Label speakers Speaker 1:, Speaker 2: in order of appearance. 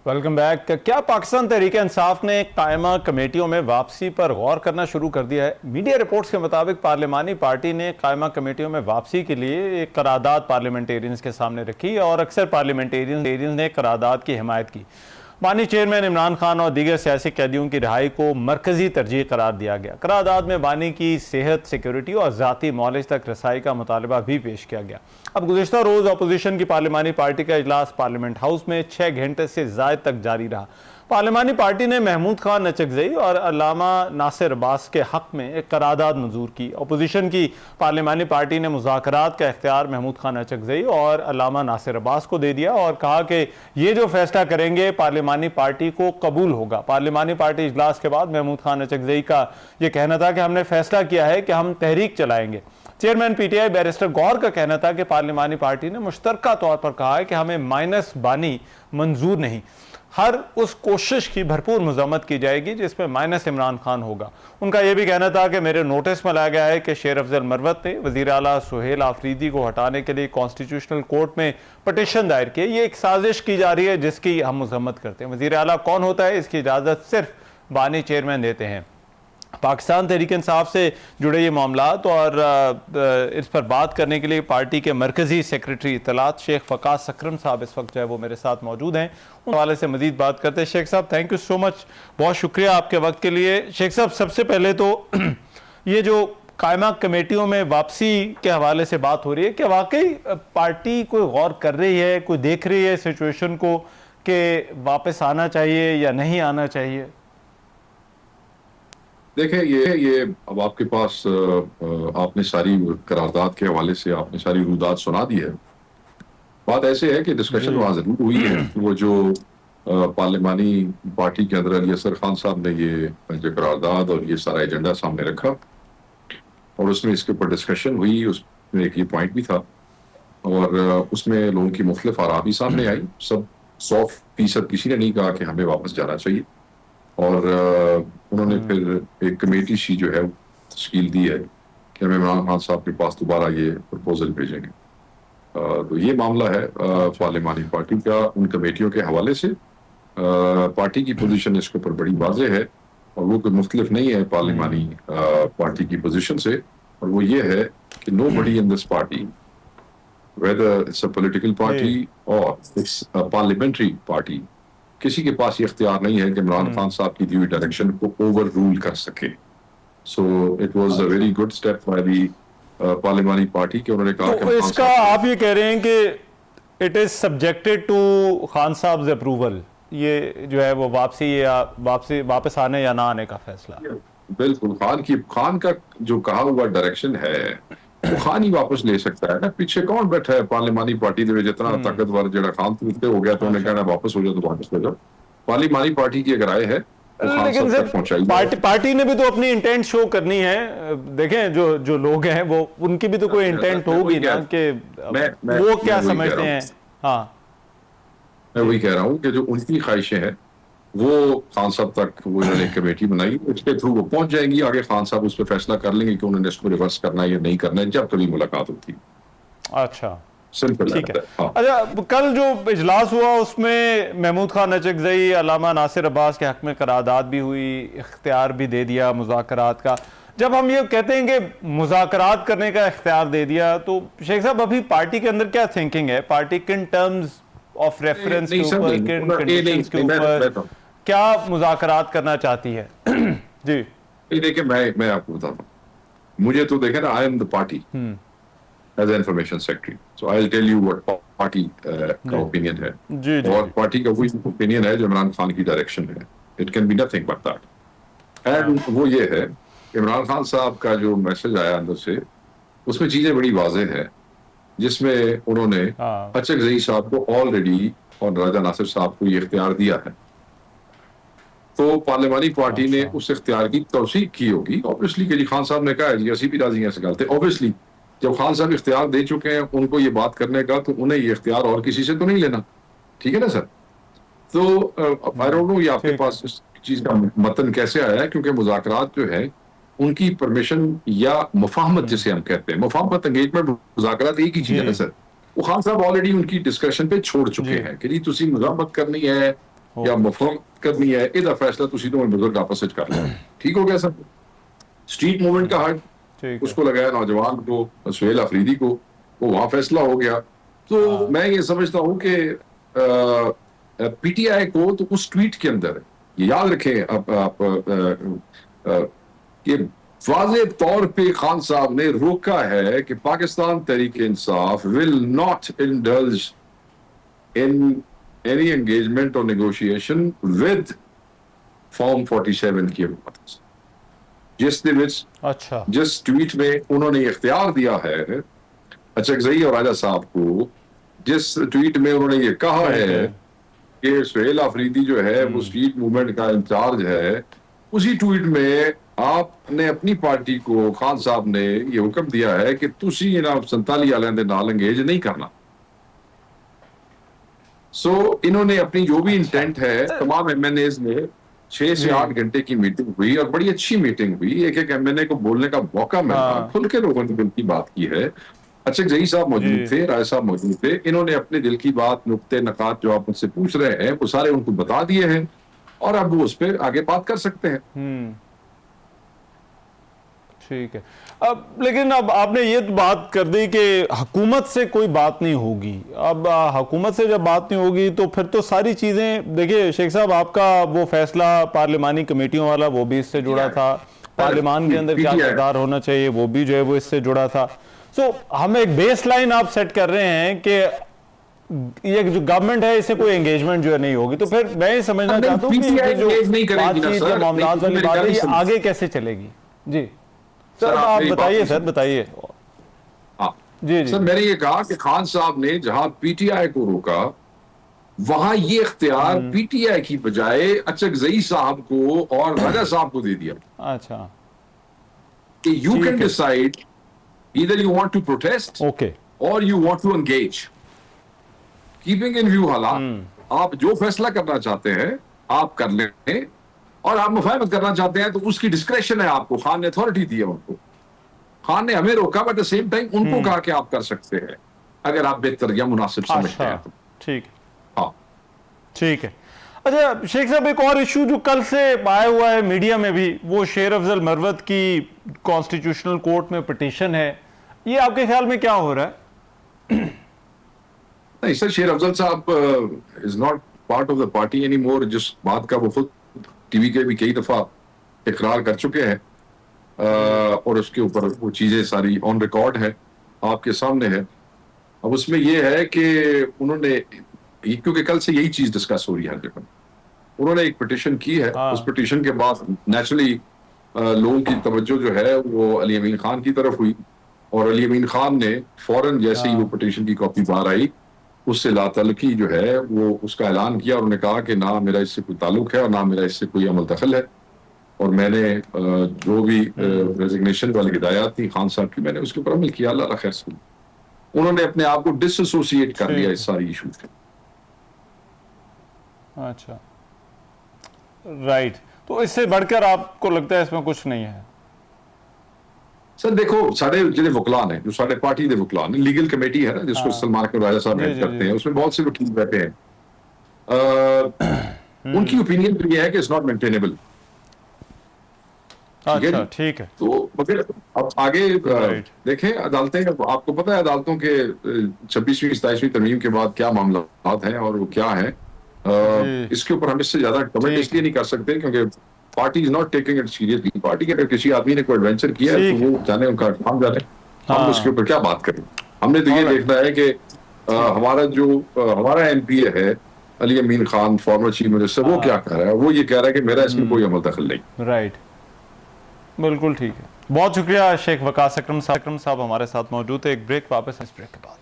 Speaker 1: Welcome back. क्या पाकिस्तान तहरीक इंसाफ ने कायमा कमेटियों में वापसी पर गौर करना शुरू कर दिया है? मीडिया रिपोर्ट्स के मुताबिक पार्लिमानी पार्टी ने कायमा कमेटियों में वापसी के लिए एक करारदाद पार्लियामेंटेरियंस के सामने रखी और अक्सर पार्लियामेंटेरियंस ने करारदाद की हिमायत की। बानी चेयरमैन इमरान खान और दीगर सियासी कैदियों की रिहाई को मरकजी तरजीह करार दिया गया। करारदाद में बानी की सेहत, सिक्योरिटी और ज़ाती मॉलेज तक रसाई का मुतालबा भी पेश किया गया। अब गुज़िश्ता रोज़ अपोजिशन की पार्लिमानी पार्टी का इजलास पार्लियामेंट हाउस में 6 घंटे से ज़ायद तक जारी रहा। पार्लिमानी पार्टी ने महमूद खान नचकज़ई और अल्लामा नासिर अब्बास के हक़ में एक करारदाद मंजूर की। अपोजिशन की पार्लिमानी पार्टी ने मुज़ाकरात का इख्तियार महमूद खान नचकज़ई और अल्लामा नासिर अब्बास को दे दिया और कहा कि ये जो फैसला करेंगे पार्लिमानी पार्टी को कबूल होगा। पार्लिमानी पार्टी इजलास के बाद महमूद खान नचकज़ई का यह कहना था कि हमने फैसला किया है कि हम तहरीक चलाएंगे। चेयरमैन पीटीआई बैरिस्टर गौर का कहना था कि पार्लिमानी पार्टी ने मुश्तरका तौर पर कहा है कि हमें माइनस बानी मंजूर नहीं, हर उस कोशिश की भरपूर मज़म्मत की जाएगी जिसमें माइनस इमरान खान होगा। उनका यह भी कहना था कि मेरे नोटिस में लाया गया है कि शेर अफजल मरवत ने वज़ीर आला सुहेल आफरीदी को हटाने के लिए कॉन्स्टिट्यूशनल कोर्ट में पटिशन दायर की। ये एक साजिश की जा रही है जिसकी हम मज़म्मत करते हैं। वज़ीर आला कौन होता है, इसकी इजाज़त सिर्फ बानी चेयरमैन देते हैं। पाकिस्तान तहरीक इंसाफ से जुड़े ये मामलात और इस पर बात करने के लिए पार्टी के मरकज़ी सेक्रेटरी इत्तलात शेख फ़कास सकरम साहब इस वक्त जो है वो मेरे साथ मौजूद हैं। उन हवाले से मज़ीद बात करते हैं। शेख साहब, थैंक यू सो मच, बहुत शुक्रिया आपके वक्त के लिए। शेख साहब, सबसे पहले तो ये जो कायमा कमेटियों में वापसी के हवाले से बात हो रही है, क्या वाकई पार्टी कोई गौर कर रही है, कोई देख रही है सिचुएशन को कि वापस आना चाहिए या नहीं आना चाहिए?
Speaker 2: देखें, ये अब आपके पास आपने सारी करारदाद के हवाले से आपने सारी रूदात सुना दी है। बात ऐसे है कि डिस्कशन वहाँ जरूर हुई है। वो जो पार्लिमानी पार्टी के अंदर अली असगर खान साहब ने ये जो करारदाद और ये सारा एजेंडा सामने रखा और उसमें इसके ऊपर डिस्कशन हुई, उसमें एक ये पॉइंट भी था और उसमें लोगों की मुख्तलिफ आरा भी सामने आई। सब 100% किसी ने नहीं कहा कि हमें वापस जाना चाहिए और उन्होंने फिर एक कमेटी सी जो है तश्कील दी है कि हम इमरान खान साहब के पास दोबारा ये प्रपोजल भेजेंगे। तो ये मामला है पार्लिमानी पार्टी का उन कमेटियों के हवाले से। पार्टी की पोजीशन इसके ऊपर बड़ी वाज़ेह है और वो कोई मुख्तलिफ नहीं है पार्लिमानी पार्टी की पोजीशन से, और वो ये है कि nobody in this party, whether it's a political party or it's a parliamentary party, किसी के पास ये इख्तियार नहीं है कि इमरान खान साहब की दी हुई डायरेक्शन को ओवर रूल कर सके। So it was a very good step by the parliamentary party कि उन्होंने कहा
Speaker 1: तो इसका आप ये कह रहे हैं कि it is subjected to Khan साहब अप्रूवल, ये जो है वो वापस आने या ना आने का फैसला?
Speaker 2: बिल्कुल, खान का जो कहा हुआ डायरेक्शन है वो खान ही वापस ले सकता है ना। पीछे कौन बैठा है पार्लिमानी पार्टी के जितना ताकतवर जरा खान तो हो गया तो उन्हें कहना वापस हो जाओ तो वापस हो जाओ। पार्लिमानी पार्टी की अगर आय है
Speaker 1: लेकिन पार्टी ने भी तो अपनी इंटेंट शो करनी है। देखें, जो लोग हैं वो उनकी भी तो कोई इंटेंट होगी ना कि वो क्या समझते हैं। हाँ,
Speaker 2: मैं वही कह रहा हूँ कि जो उनकी ख्वाहिशें हैं वो खान साहब तक वो उन्होंने कमेटी बनाई, उसके थ्रू वो पहुंच जाएंगी। आगे खान साहब उस पर फैसला कर लेंगे कि उन्होंने इसको रिवर्स करना है या नहीं करना है, जब कभी मुलाकात होती।
Speaker 1: अच्छा,
Speaker 2: सिंपल,
Speaker 1: ठीक है। अच्छा, कल जो इजलास हुआ उसमें महमूद खान नचकज़ई, अल्लामा नासिर अब्बास के हक में करारदाद भी हुई, इख्तियार भी दे दिया मुज़ाकरात का। जब हम ये कहते हैं कि मुज़ाकरात करने का इख्तियार दे दिया, तो शेख साहब अभी पार्टी के अंदर क्या थिंकिंग है? पार्टी किन टर्म्स ऑफ रेफरेंस के ऊपर, किन कंडीशंस के ऊपर क्या मुज़ाकरात करना चाहती है? जी
Speaker 2: देखिए, मैं आपको बताता हूँ, मुझे तो देखे ना, I am the party as information secretary, so I will tell you what party का ओपिनियन है।
Speaker 1: जी,
Speaker 2: और पार्टी का वही ओपिनियन है जो इमरान खान की डायरेक्शन है। It can be nothing but that, and वो ये है, इमरान खान साहब का जो मैसेज आया अंदर से उसमें चीजें बड़ी वाज़ेह है, जिसमें उन्होंने नचकज़ई साहब को ऑलरेडी और राजा नासिर साहब को ये इख्तियार दिया है। तो पार्लियामानी पार्टी ने उस इख्तियार की तौसीक की होगी ऑब्वियसली कि जी खान साहब ने कहा है जी असी भी राजी हैं इस गल ते। ऑब्वियसली जब खान साहब इख्तियार दे चुके हैं उनको ये बात करने का, तो उन्हें ये इख्तियार और किसी से तो नहीं लेना, ठीक है ना सर? तो आई डोंट नो ये आपके पास इस चीज का मतन कैसे आया है, क्योंकि मुज़ाकरात जो है उनकी परमिशन या मुफाहमत जिसे हम कहते हैं, मुफाहमत एंगेजमेंट मुज़ाकरात एक ही चीज है ना सर। वो खान साहब ऑलरेडी उनकी डिस्कशन पे छोड़ चुके हैं कि जी तुसी मुज़ाहमत करनी है, या मुफाहमत करनी है, ਇਹਦਾ फैसला ਤੁਸੀਂ ਦੋਵੇਂ बुजुर्ग आपस में कर लें। ठीक हो गया सर। स्ट्रीट मूवमेंट का हक
Speaker 1: ठीक है।
Speaker 2: उसको लगाया नौजवान को, सुहेल अफरीदी को, वो वहां फैसला हो गया। तो मैं ये समझता हूं कि पीटीआई को तो उस ट्वीट के अंदर ये याद रखें आप कि वाज़े तौर पे खान साहब ने रोका है कि Pakistan Tehreek Insaf will not indulge in any engagement और नेगोशिएशन विद फॉर्म 47 की हुकूमत से। जिस दिन
Speaker 1: अच्छा,
Speaker 2: जिस ट्वीट में उन्होंने इख्तियार दिया है अचकजई और राजा साहब को, जिस ट्वीट में उन्होंने ये कहा है कि सुहेल अफरीदी जो है वो स्ट्रीट मूवमेंट का इंचार्ज है, उसी ट्वीट में आपने अपनी पार्टी को, खान साहब ने ये हुक्म दिया है कि तुसी इन्हां 47 वालियां दे नाल एंगेज नहीं करना। सो इन्होंने अपनी जो भी इंटेंट है, तमाम एमएनएज ने 6 से 8 घंटे की मीटिंग हुई और बड़ी अच्छी मीटिंग हुई। एक एक एमएनए को बोलने का मौका मिला, खुल के लोगों ने दिल की बात की है। अचकजई साहब मौजूद थे, राय साहब मौजूद थे, इन्होंने अपने दिल की बात, नुक्ते नकात जो आप मुझसे पूछ रहे हैं वो सारे उनको बता दिए हैं और अब वो उस पर आगे बात कर सकते हैं।
Speaker 1: ठीक है। अब लेकिन अब आपने ये तो बात कर दी कि हुकूमत से कोई बात नहीं होगी। अब हुकूमत से जब बात नहीं होगी तो फिर तो सारी चीजें, देखिए शेख साहब, आपका वो फैसला पार्लिमानी कमेटियों वाला वो भी इससे जुड़ा था, पार्लिमान के अंदर क्या किरदार होना चाहिए वो भी जो है वो इससे जुड़ा था। सो हम एक बेस लाइन आप सेट कर रहे हैं कि ये जो गवर्नमेंट है इससे कोई एंगेजमेंट जो है नहीं होगी, तो फिर मैं ये समझना चाहता हूँ कि ये जो बातचीत या मामलात वाली बात है ये आगे कैसे चलेगी। जी सर, आप बताइए सर, बताइए।
Speaker 2: हाँ
Speaker 1: जी जी
Speaker 2: सर, मैंने ये कहा कि खान साहब ने जहां पीटीआई को रोका वहां ये इख्तियार पीटीआई की बजाय अचकजई साहब को और राजा साहब को दे दिया।
Speaker 1: अच्छा,
Speaker 2: कि you can decide either you want to protest
Speaker 1: okay
Speaker 2: और you want to engage, keeping in view हालात। आप जो फैसला करना चाहते हैं आप कर लें और आप मुफाहमत करना चाहते हैं तो उसकी डिस्क्रेशन है आपको। खान ने अथॉरिटी दी है उनको, खान ने हमें रोका बट द सेम टाइम उनको कहा कि आप कर सकते हैं अगर आप बेहतर या मुनासिब समझते हैं तो।
Speaker 1: ठीक,
Speaker 2: हाँ
Speaker 1: ठीक है। अच्छा शेख साहब, एक और इशू जो कल से आया हुआ है मीडिया में भी, वो शेर अफजल मरवत की कॉन्स्टिट्यूशनल कोर्ट में पिटीशन है, ये आपके ख्याल में क्या हो रहा है?
Speaker 2: नहीं सर, शेर अफजल साहब is not part of the party any more, जिस बात का वो खुद टीवी के भी कई दफा इकरार कर चुके हैं और उसके ऊपर वो चीजें सारी ऑन रिकॉर्ड है, आपके सामने है। अब उसमें ये है कि उन्होंने, क्योंकि कल से यही चीज डिस्कस हो रही है हर जगह, उन्होंने एक पिटीशन की है। उस पिटीशन के बाद नेचुरली लोगों की तवज्जो जो है वो अली अमीन खान की तरफ हुई और अली अमीन खान ने फौरन जैसे ही वो पिटीशन की कॉपी बाहर आई उससे लातल्लुकी जो है वो उसका ऐलान किया। उन्होंने कहा कि ना मेरा इससे कोई ताल्लुक है और ना मेरा इससे कोई अमल दखल है और मैंने जो भी रेजिग्नेशन वाली हिदायत थी खान साहब की, मैंने उसके ऊपर अमल किया। अल्लाह खैर से उन्होंने अपने आप को डिसएसोसिएट कर लिया इस सारी इशू से।
Speaker 1: अच्छा, राइट। तो इससे बढ़कर आपको लगता है इसमें कुछ नहीं है?
Speaker 2: सर देखो, साढ़े जिले वकला ने, जो साढ़े पार्टी के वकला ने, लीगल कमेटी है ना जिसको सलमान अकबर राजा साहब हेड करते हैं, उसमें बहुत से वकील बैठे हैं। उनकी ओपिनियन तो ये है कि इट्स नॉट मेंटेनेबल।
Speaker 1: अच्छा, ठीक है।
Speaker 2: तो मगर अब आगे देखें अदालतें, आपको पता है अदालतों के 26वीं 27वीं तरमीम के बाद क्या मामला हैं और वो क्या है, इसके ऊपर हम इससे ज्यादा कमेंट इसलिए नहीं कर सकते क्योंकि party is not taking it seriously. Party के अगर किसी आदमी ने कोई एडवेंचर किया है तो वो जाने, उनका काम जाने, हम उसके ऊपर क्या बात करें। हमने तो ये देखना है कि हमारा एमपी है अली अमीन खान, फॉर्मर चीफ मिनिस्टर, वो क्या कर रहा है। वो ये कह रहा है कि मेरा इसमें कोई अमल दखल नहीं।
Speaker 1: राइट, बिल्कुल ठीक है। बहुत शुक्रिया शेख वकास अकरम साहब हमारे साथ मौजूद है। एक ब्रेक, वापस इस ब्रेक के बाद।